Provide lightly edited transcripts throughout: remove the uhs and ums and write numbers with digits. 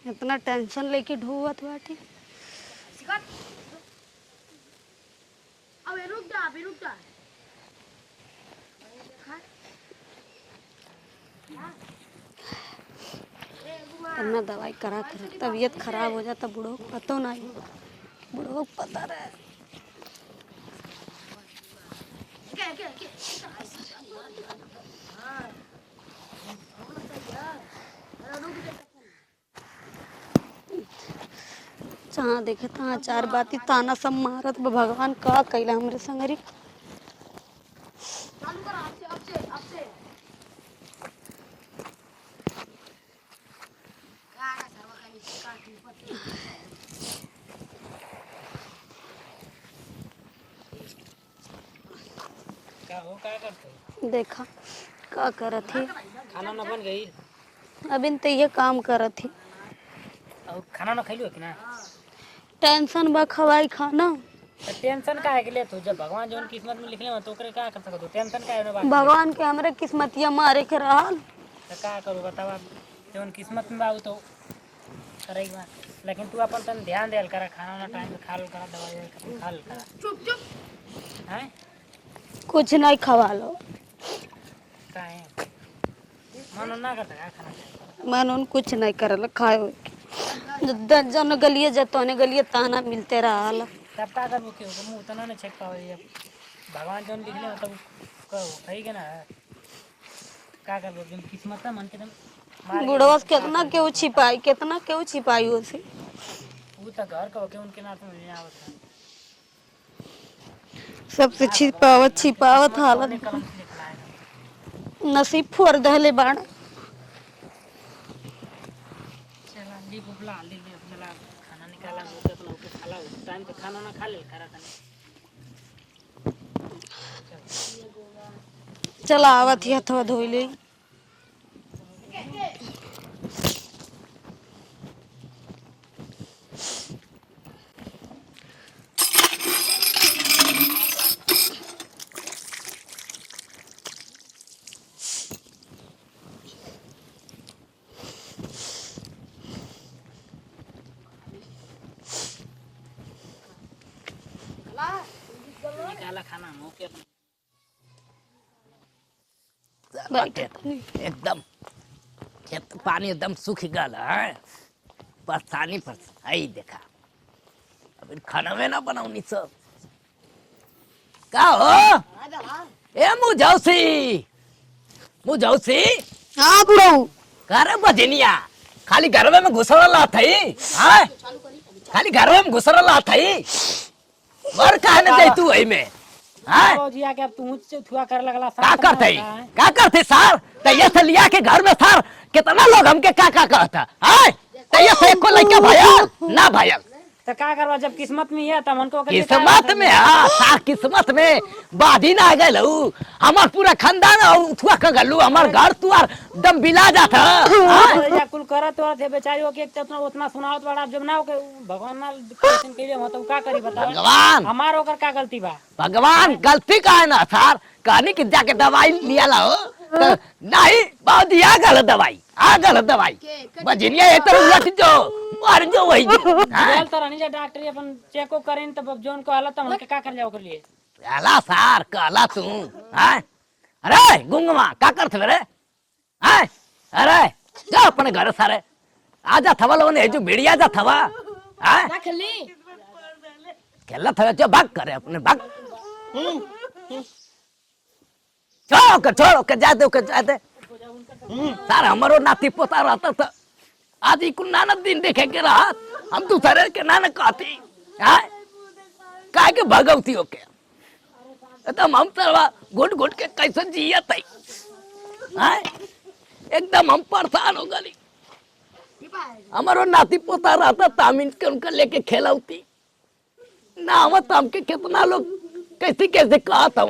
इतना टेंशन लेके ढोवत बाटी। अब रुक जा, अभी रुक जा। इतना दवाई करा कर तबीयत खराब हो जाता बूढ़ों को पता नहीं, बूढ़ों को पता रहे। जहाँ देखे तहाँ चार बाती ताना सब मारत बा, भगवान का कैला हमरे संगरी। चालू कर, आपसे क्या हो, क्या करते? देखा का करत ही, खाना ना बन गई? अभी तो ये काम करत ही। और खाना ना खैलू कि ना? टेंशन बा खवाई खाना। तो टेंशन का है के लिए तू जब भगवान जो किस्मत में लिखले तो ओकरे क्या कर सकत हो? टेंशन का है बात? भगवान के हमरे किस्मतिया मारे के रहल। तो क्या करूँ बतावा, जो किस्मत में बाबू तो करेगी बात, लेकिन तू अपन तन ध्यान देल करा, खाना ना टाइम पे खा लो करा, दवाई खा लो करा। चुप हैं कुछ नहीं खवा लो। का है मन ना करता है खाना? मन उन कुछ नहीं करल खाए जन गलिए जतने गलिए ताना मिलते रहल। तब का कर मुख्य हो मुँह उतना नहीं छेक पावे, भगवान जो लिखले तब कहो सही के ना का कर जो किस्मत है मन के दम बुढ़वा कितना केहू छिपाई, कितना केहू छिपाई उसे। वो तो घर का होके उनके नाथ में नहीं आवत है। सबसे छिपावत छिपावत हालत कलम से लिखला है नसीब फोड़ दहले बाण। चला ली बुबला ली ली अपना खाना निकाला मुझे तो लोग खाला टाइम पे खाना ना खा ले करा था। चला आवत ही हथवा धोई ले। निकाला खाना मौके पे बैठ एकदम खेत पानी एकदम सूख गल है, परेशानी पर आई देखा। अभी खाना में ना बनाऊनी सब का हो ए मुझौसी हाँ बुढ़ऊ घर बजनिया खाली घर में घुसरला थई, हां खाली घर में घुसरला थई बर कहने दे तू एई में हां जी आके अब तू मुझसे थुआ कर लगला का करते सर तैया से लिया के घर में सर कितना लोग हमके का कहता है तैया से एको लइका भया ना भया तो का करवा जब किस्मत में है तब हमको किस्मत में हां सार किस्मत में बाधी ना गल हमार पूरा खानदान उठवा के गलू हमार घर तुआर दम बिला जाता या कुल करत और थे बेचारियों के उतना उतना सुनावत बड़ा जब ना के भगवान ना क्वेश्चन के लिए हो तो का करी बताओ भगवान हमार ओकर का गलती बा? भगवान गलती का है ना सर कहनी कि जाके दवाई लिया लाओ तो नहीं बहुत दिया गल दवाई आ गल दवाई बजनिया ये तो उलट जो मर जो वही बोल तो रहनी जा डॉक्टर अपन चेकअप करें तब जोन को हालत हमके का कर जाओ कर लिए अला सर कहला तू हैं अरे गुंगमा का करत रे हैं अरे जा अपने घर सारे आजा थवा लोने जो भेड़िया जा थवा हैं ना खेलनी खेला थवा जो भाग करे अपने भाग छोड़ो के जा दे सर हमारो नाती पोता रहता था आज ही कुल नाना दिन देखे के रहा हम दूसरे के नाना कहती हैं काय के भगवती हो के एकदम हम तरवा घुट घुट के कैसे जिया तई हैं एकदम हम परेशान हो गली। हमारो नाती पोता रहता तामिन के उनका लेके खेलौती ना हम तो हमके कितना लोग कैसे कैसे कहा था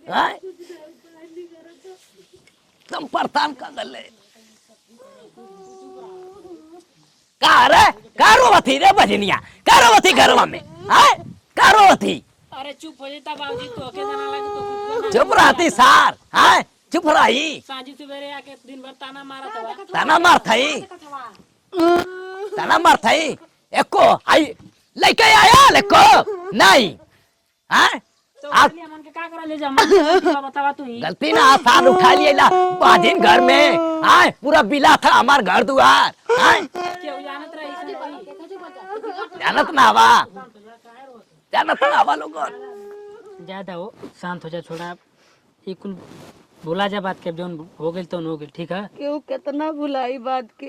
हैं तुम परेशान कर गले का रे कारोवती रे बजनिया कारोवती घरवा में हैं कारोवती अरे चुप हो जाता बाबूजी तो के जाना लगे तो चुप रहती सार हैं चुप रही साझी सवेरे आके दिन भर ताना मारा था ताना मार थई ताना मार थई एको आई लेके आया लेको नहीं हैं तो आप बोलिए मन के का करा ले जा मन बतावा तू ही गलती ना आसान उठा लिए ला बाजिन घर में आए पूरा बिला था हमार घर दुआर आए क्यों जानत रही इसने कोई जानत ना आवा जानत ना आवा लोगन ज्यादा हो शांत हो जा छोड़ा ये कुल भुला जा बात के जोन हो गेल तो हो गेल ठीक है क्यों कितना भुलाई बात के।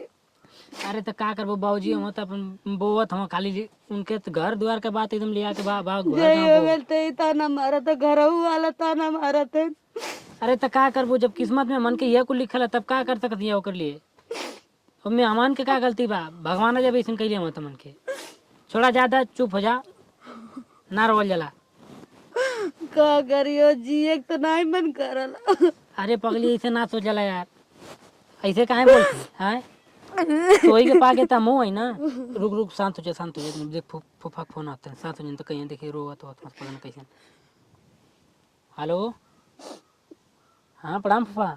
अरे तो का करबो बाबूजी हम तो अपन बोवत हम खाली उनके तो घर द्वार के बात एकदम लिया के भाग जय हो गल ते ताना मारा था घरऊ वाला ताना मारा थे। अरे तो का करबो जब किस्मत में मन के ये कुल लिखल है तब का कर सकत है ओकर लिए अब में अमान के का गलती बा भगवान जब ऐसे कइले मत मन के छोड़ा ज्यादा चुप हो जा ना रोल जला का करियो जिए तो नहीं मन करल। अरे पगली ऐसे ना सोचला यार ऐसे काहे बोलती हैं सोई के पाके ता मुंह है ना रुक रुक शांत हो जा देख फूफा फोन आते हैं शांत हो जा तो कहीं देखिए रोवत होत मत पता कैसे हेलो हाँ प्रणाम फूफा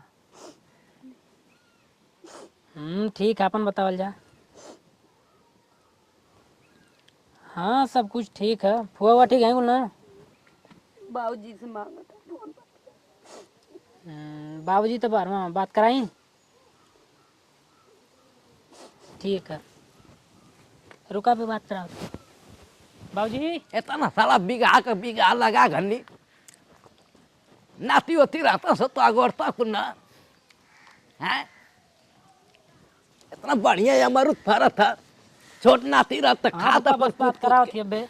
ठीक है अपन बतावल जा हाँ सब कुछ ठीक है फुआ ठीक है ना बाबूजी से मांगा था फोन। बाबूजी तो बार में बात कराई ठीक है रुका पे बात कराओ बाबूजी इतना साला बिगा लगा घन्नी नाती होती रहता सो तो अगोरता कुन्ना हैं इतना बढ़िया अमरुद फरा था छोट नाती रहता खाता बस बात कराओ थी अबे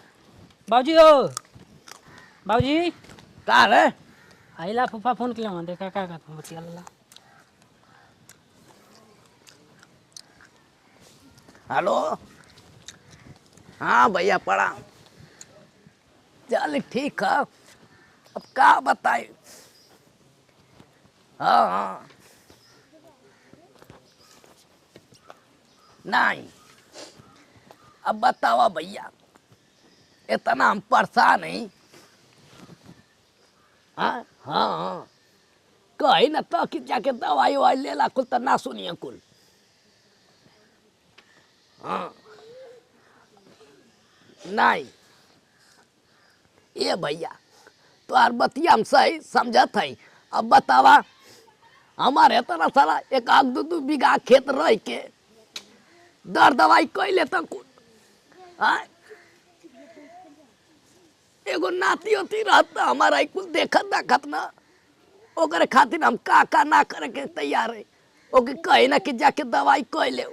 बाबूजी हो बाबूजी का रे आइला फूफा फोन किया देखा का तुम बतिया ला हेलो हाँ भैया पड़ा चल ठीक है अब क्या बताए हाँ नहीं अब बताओ भैया इतना हम परेशान नहीं हाँ हाँ कही ना तो कि जाके दवाई ववाई ले ला कुल तो ना सुनिए कुल हाँ नहीं ये भैया तो यार बतिया हम सही समझत है अब बतावा हमारे तरह सारा एक आग दू बीघा खेत रह के दर दवाई कोई लेता कुल हाँ एगो नाती होती रहता हमारा कुल देखत देखत ना ओकरे खातिर हम का ना करे के तैयार है ओके कही ना कि जाके दवाई कोई ले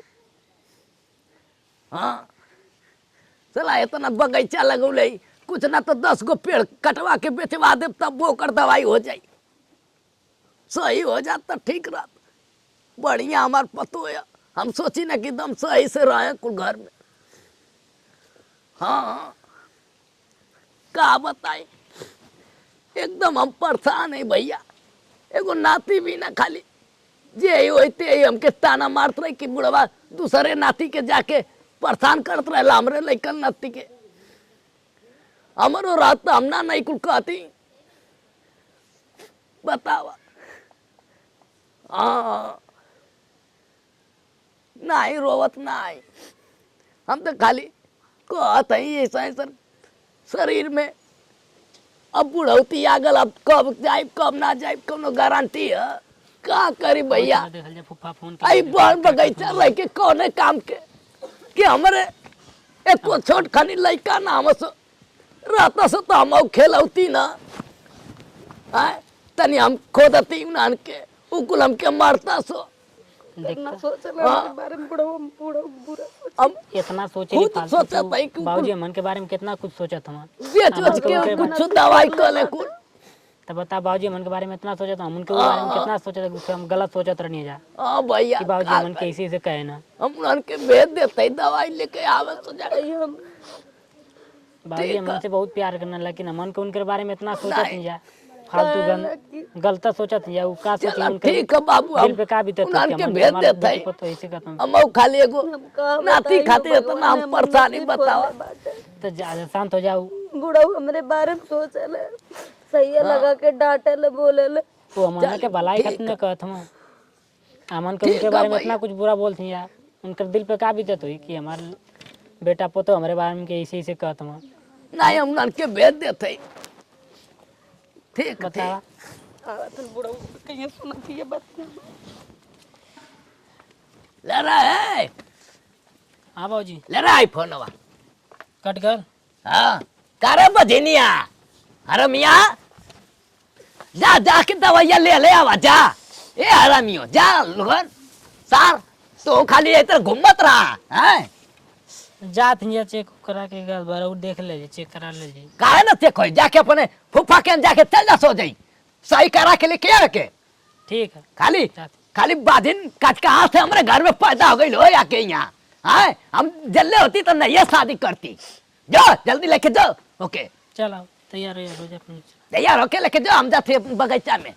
हाँ चला इतना बगीचा लगौले कुछ ना तो 10 गो पेड़ कटवा के बेचवा दे तब वो कर दवाई हो जाए सही हो जात तो ठीक रहत बढ़िया हमार पतो है हम सोची ना कि एकदम सही से रहे कुल घर में हाँ का बताए एकदम हम परेशान है भैया एगो नाती भी ना खाली जे होते हमके ताना मारत रहे कि बुढ़वा दूसरे नाती के जाके परेशान करत रहे हमरे लइकन नाती के हमारो रात हम ना नहीं कुल कहती बतावा हाँ नहीं रोवत नहीं हम तो खाली कहत है ऐसा ऐसा शरीर में अब बुढ़ौती आ गल अब कब जाए कब ना जाए कोनो गारंटी है का करी भैया देखल जा फूफा फोन आई बन बगीचा रह के कौने काम के कि हमारे एक छोट खानी लड़का ना हम रहता से तो हम खेलौती ना आए तनी हम खोदती उनान के उकुल हमके मारता सो इतना सोचला के बारे में बुरा हम इतना सोचे खुद सोचा भाई कि बाबूजी मन के बारे में कितना कुछ सोचा था बेच के कुछ दवाई कर ले कुल तब बता बाबूजी मन के बारे में इतना सोचा था हम उनके बारे में कितना सोचा था हम गलत सोचत रहनी जा हाँ भैया कि बाबूजी मन के इसी से कहे ना हम उनके भेज देते दवाई लेके आवे तो जाए हम बाबूजी मन से बहुत प्यार करना लेकिन मन के उनके बारे में इतना सोचत नहीं जा फालतू गलत सोचत या उ का सोची उनके ठीक है बाबू दिल पे का बीतत उनके भेज देते हैं तो ऐसे खत्म हम खाली एगो नाती खातिर इतना हम परेशानी बतावा तो ज्यादा शांत हो जाओ बुढ़ऊ हमरे बारे में सोचले सही लगा के डांटे ले बोले ले वो अमन के भलाई ठीक खातिर है। न कहत हम अमन के ठीक उनके है बारे में भैया। इतना कुछ बुरा बोलती यार, उनके दिल पे का बीतत हुई कि हमारे बेटा पोतो हमारे बारे में के ऐसे कहत हम। नहीं हम उनके भेज देते। ठीक बता बुढ़ऊ कहीं सुनती है बात। ले रहा है, हाँ बाबूजी ले रहा है फोनवा। कट कर। हाँ करे बजनिया। अरे मियाँ जा जाके दवाइया ले आवा जा। ए हरामियो जा लोगन सार तो खाली इधर घूमत रहा है। जात हिया चेक करा के गल बार और देख ले चेक करा ले जी। काहे न चेक होई जाके अपने फूफा के जाके चल जा सो जाई सही करा के लेके आ के। ठीक है खाली जाते। खाली बाजिन काट का हाथ से हमारे घर में पैदा हो गई हो या के यहाँ है। हम जल्दी होती तो नहीं ये शादी करती। जाओ जल्दी लेके जाओ। ओके चल आओ तैयार हो जा अपने। तैयार होके लेके जाओ हम जाते बगीचा में।